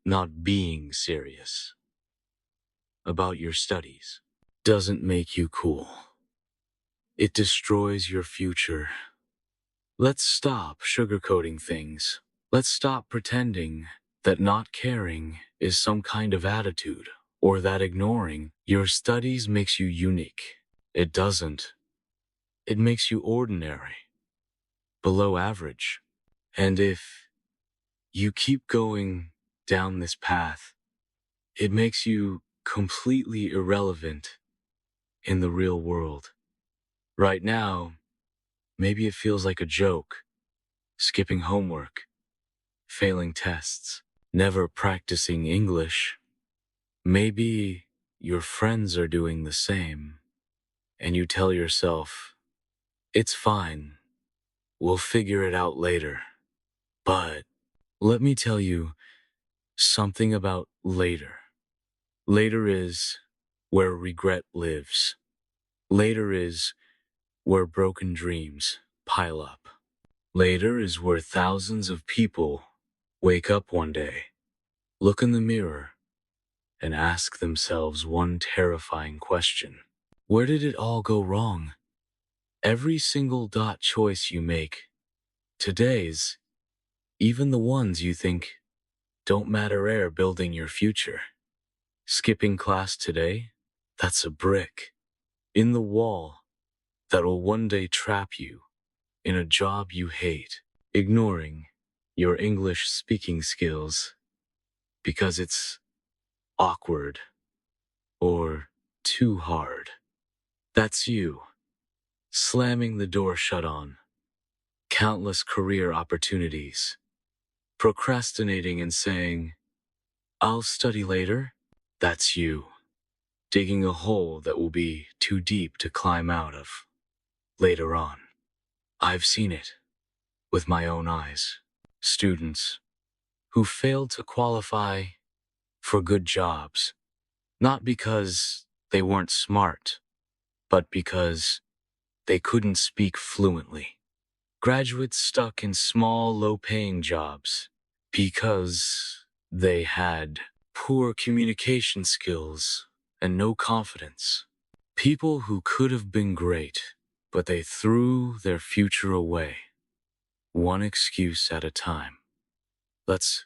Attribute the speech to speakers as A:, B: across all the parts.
A: not being serious about your studies doesn't make you cool. It destroys your future. Let's stop sugarcoating things. Let's stop pretending that not caring is some kind of attitude, or that ignoring your studies makes you unique. It doesn't. It makes you ordinary, below average. And if you keep going down this path, it makes you completely irrelevant in the real world. Right now, maybe it feels like a joke, skipping homework, failing tests, never practicing English. Maybe your friends are doing the same, and you tell yourself, it's fine, we'll figure it out later. But let me tell you something about later. Later is where regret lives. Later is where broken dreams pile up. Later is where thousands of people wake up one day, look in the mirror, and ask themselves one terrifying question. Where did it all go wrong? Every single choice you make, today's, even the ones you think don't matter, are building your future. Skipping class today, that's a brick in the wall that will one day trap you in a job you hate. Ignoring your English speaking skills because it's awkward or too hard. That's you, slamming the door shut on countless career opportunities, procrastinating and saying, I'll study later. That's you, digging a hole that will be too deep to climb out of later on. I've seen it with my own eyes. Students who failed to qualify for good jobs, not because they weren't smart, but because they couldn't speak fluently. Graduates stuck in small, low-paying jobs because they had poor communication skills and no confidence. People who could have been great, but they threw their future away, one excuse at a time. Let's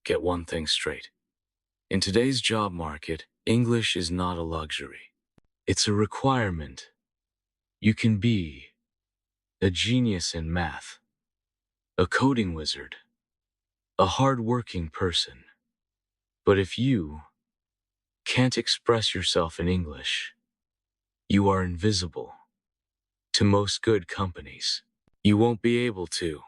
A: get one thing straight. In today's job market, English is not a luxury. It's a requirement. You can be a genius in math, a coding wizard, a hard-working person. But if you can't express yourself in English, you are invisible to most good companies. You won't be able to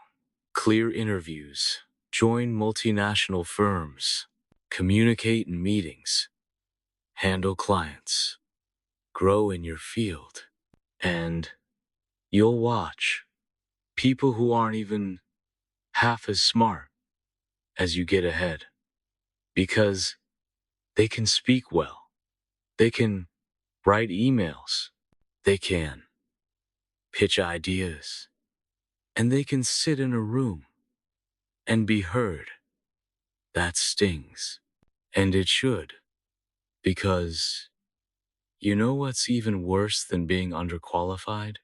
A: clear interviews, join multinational firms, communicate in meetings, handle clients, grow in your field, and you'll watch people who aren't even half as smart as you get ahead because they can speak well, they can write emails, they can pitch ideas, and they can sit in a room and be heard. That stings, and it should, because you know what's even worse than being underqualified?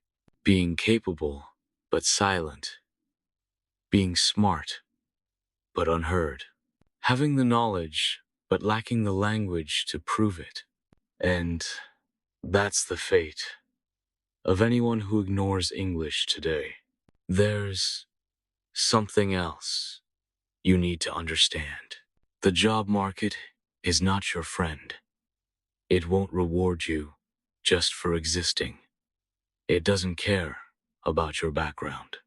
A: Being capable, but silent. Being smart, but unheard. Having the knowledge, but lacking the language to prove it. And that's the fate of anyone who ignores English today. There's something else you need to understand. The job market is not your friend. It won't reward you just for existing. It doesn't care about your background.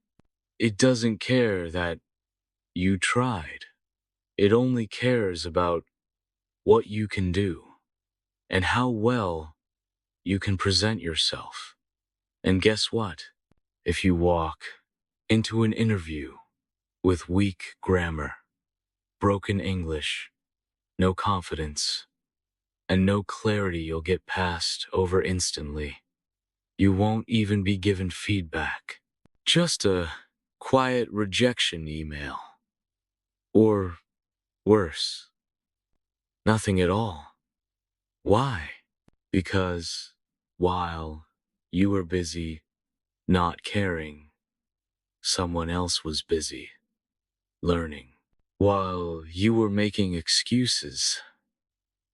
A: It doesn't care that you tried. It only cares about what you can do and how well you can present yourself. And guess what? If you walk into an interview with weak grammar, broken English, no confidence, and no clarity, you'll get passed over instantly. You won't even be given feedback. Just a quiet rejection email. Or worse, Nothing at all. Why? Because while you were busy not caring, someone else was busy learning. While you were making excuses,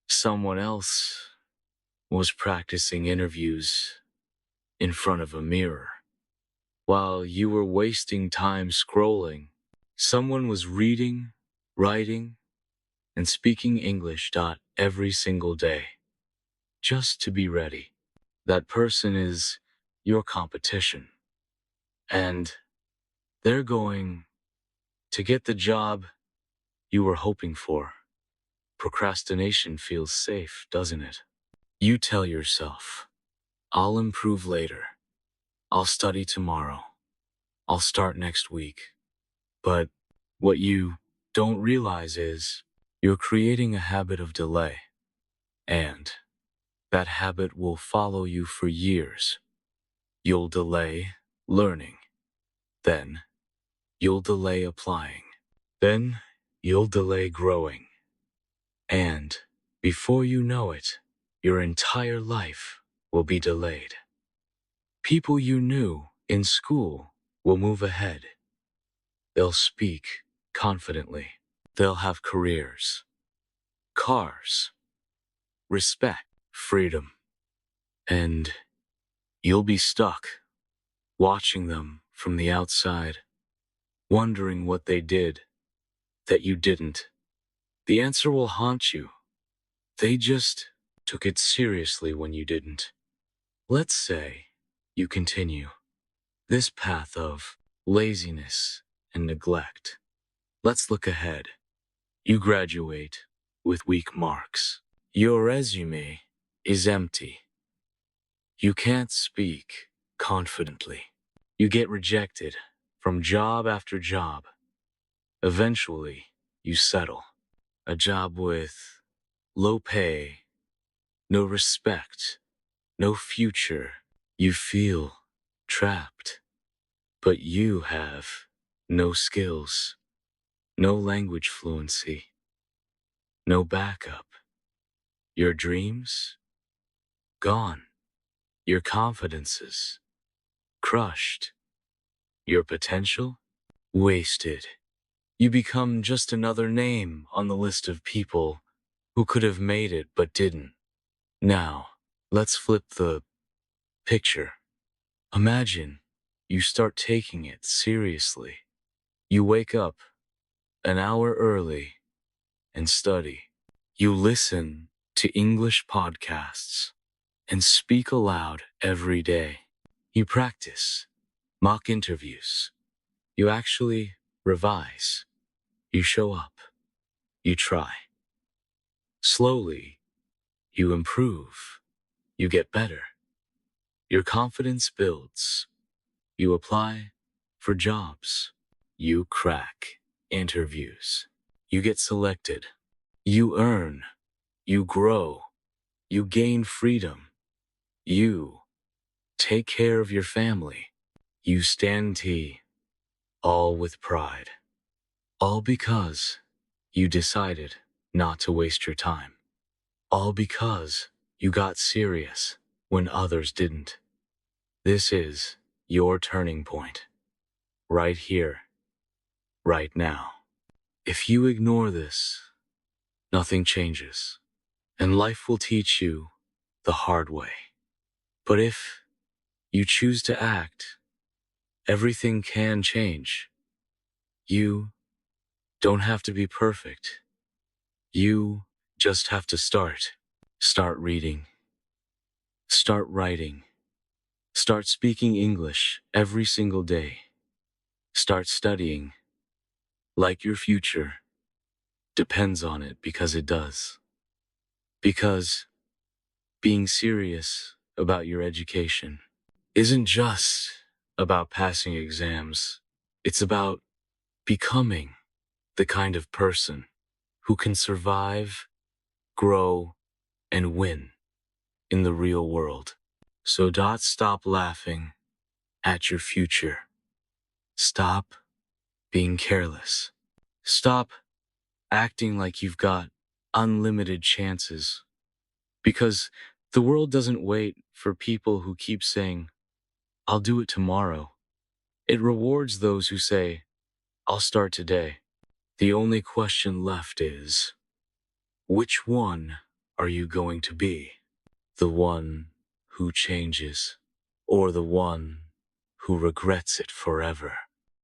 A: someone else was practicing interviews in front of a mirror. While you were wasting time scrolling, someone was reading, writing, and speaking English every single day, just to be ready. That person is your competition, and they're going to get the job you were hoping for. Procrastination feels safe, doesn't it? You tell yourself, I'll improve later. I'll study tomorrow. I'll start next week. But what you don't realize is you're creating a habit of delay, and that habit will follow you for years. You'll delay learning, then you'll delay applying, then you'll delay growing. And before you know it, your entire life will be delayed. People you knew in school will move ahead. They'll speak confidently. They'll have careers, cars, respect, freedom. And you'll be stuck, watching them from the outside, wondering what they did that you didn't. The answer will haunt you. They just took it seriously when you didn't. Let's say you continue this path of laziness and neglect. Let's look ahead. You graduate with weak marks. Your resume is empty. You can't speak confidently. You get rejected from job after job. Eventually, you settle. A job with low pay, no respect, no future. You feel trapped, but you have no skills, no language fluency, no backup. Your dreams? Gone. Your confidences? Crushed. Your potential? Wasted. You become just another name on the list of people who could have made it but didn't. Now, let's flip the picture. Imagine you start taking it seriously. You wake up an hour early and study. You listen to English podcasts and speak aloud every day. You practice mock interviews. You actually revise. You show up. You try. Slowly, you improve. You get better. Your confidence builds. You apply for jobs. You crack interviews. You get selected. You earn. You grow. You gain freedom. You take care of your family. You stand tea, all with pride. All because you decided not to waste your time. All because you got serious when others didn't. This is your turning point. Right here, right now. If you ignore this, nothing changes, and life will teach you the hard way. But if you choose to act, everything can change. You don't have to be perfect. You just have to start. Start reading. Start writing. Start speaking English every single day. Start studying like your future depends on it, because it does. Because being serious about your education isn't just about passing exams. It's about becoming the kind of person who can survive, grow, and win in the real world. So stop laughing at your future. Stop being careless. Stop acting like you've got unlimited chances. Because the world doesn't wait for people who keep saying, I'll do it tomorrow. It rewards those who say, I'll start today. The only question left is, which one are you going to be? The one who changes, or the one who regrets it forever?